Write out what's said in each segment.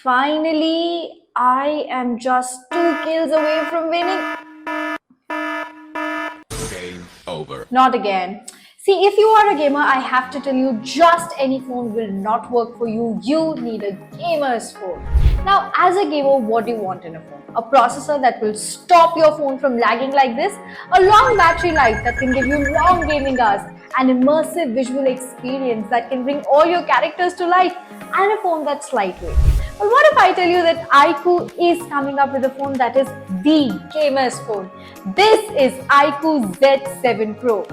Finally, I am just 2 kills away from winning. Game over. Not again. See, if you are a gamer, I have to tell you, just any phone will not work for you. You need a gamer's phone. Now, as a gamer, what do you want in a phone? A processor that will stop your phone from lagging like this, a long battery life that can give you long gaming hours, an immersive visual experience that can bring all your characters to life, and a phone that's lightweight. But what if I tell you that iQOO is coming up with a phone that is the gamer's phone? This is iQOO Z7 Pro.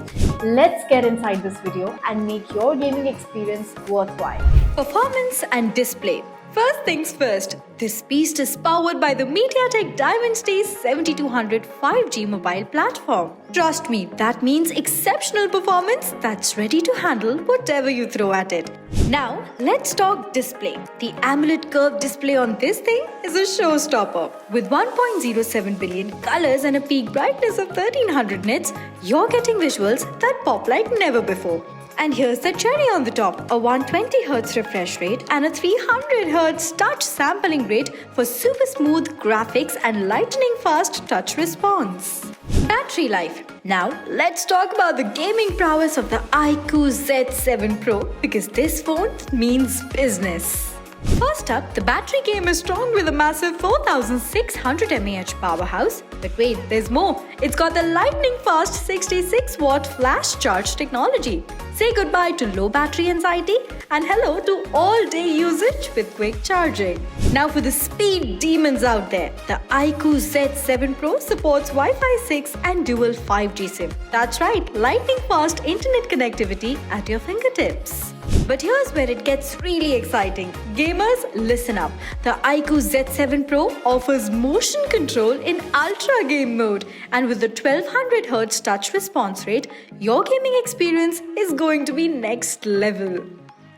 Let's get inside this video and make your gaming experience worthwhile. Performance and display. First things first, this beast is powered by the MediaTek Dimensity 7200 5G mobile platform. Trust me, that means exceptional performance that's ready to handle whatever you throw at it. Now, let's talk display. The AMOLED curved display on this thing is a showstopper. With 1.07 billion colors and a peak brightness of 1300 nits, you're getting visuals that pop like never before. And here's the cherry on the top, a 120Hz refresh rate and a 300Hz touch sampling rate for super smooth graphics and lightning fast touch response. Battery life. Now, let's talk about the gaming prowess of the iQOO Z7 Pro because this phone means business. First up, the battery game is strong with a massive 4600 mAh powerhouse. But wait, there's more. It's got the lightning fast 66-watt FlashCharge technology. Say goodbye to low battery anxiety and hello to all-day usage with quick charging. Now for the speed demons out there, the iQOO Z7 Pro supports Wi-Fi 6 and dual 5G SIM. That's right, lightning fast internet connectivity at your fingertips. But here's where it gets really exciting. Gamers, listen up. The iQOO Z7 Pro offers motion control in ultra game mode, and with the 1200Hz touch response rate, your gaming experience is going to be next level.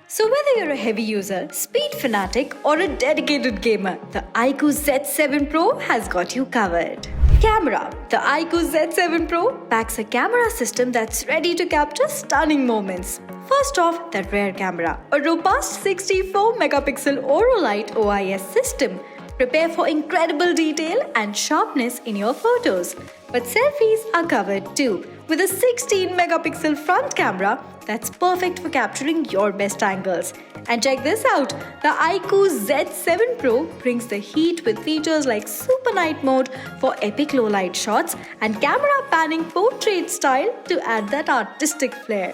So whether you're a heavy user, speed fanatic, or a dedicated gamer, the iQOO Z7 Pro has got you covered. Camera. The iQOO Z7 Pro packs a camera system that's ready to capture stunning moments. First off, that rear camera, a robust 64-megapixel Orolite OIS system. Prepare for incredible detail and sharpness in your photos. But selfies are covered too, with a 16-megapixel front camera that's perfect for capturing your best angles. And check this out, the iQOO Z7 Pro brings the heat with features like Super Night Mode for epic low light shots and camera panning portrait style to add that artistic flair.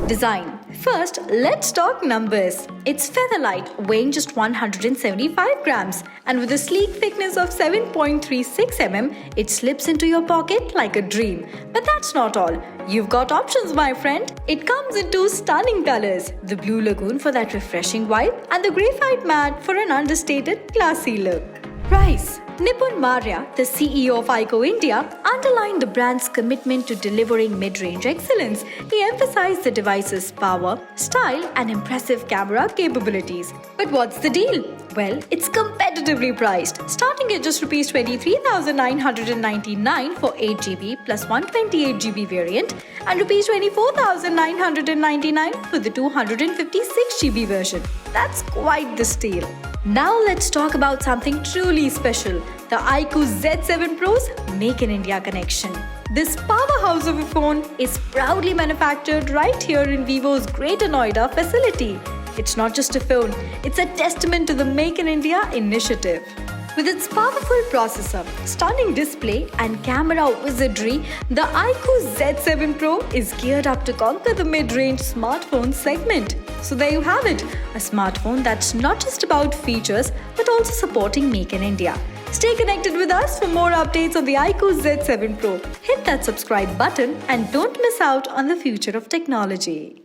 Design. First, let's talk numbers. It's featherlight, weighing just 175 grams, and with a sleek thickness of 7.36 mm, it slips into your pocket like a dream. But that's not all. You've got options, my friend. It comes in two stunning colors, the Blue Lagoon for that refreshing vibe and the Graphite Matte for an understated, classy look. Price. Nipun Maurya, the CEO of iQOO India, underlined the brand's commitment to delivering mid-range excellence. He emphasized the device's power, style, and impressive camera capabilities. But what's the deal? Well, it's competitively priced, starting at just Rs 23,999 for 8GB plus 128GB variant and Rs 24,999 for the 256GB version. That's quite the steal. Now let's talk about something truly special, the iQOO Z7 Pro's Make in India connection. This powerhouse of a phone is proudly manufactured right here in Vivo's Greater Noida facility. It's not just a phone, it's a testament to the Make in India initiative. With its powerful processor, stunning display, and camera wizardry, the iQOO Z7 Pro is geared up to conquer the mid-range smartphone segment. So there you have it, a smartphone that's not just about features but also supporting Make in India. Stay connected with us for more updates on the iQOO Z7 Pro. Hit that subscribe button and don't miss out on the future of technology.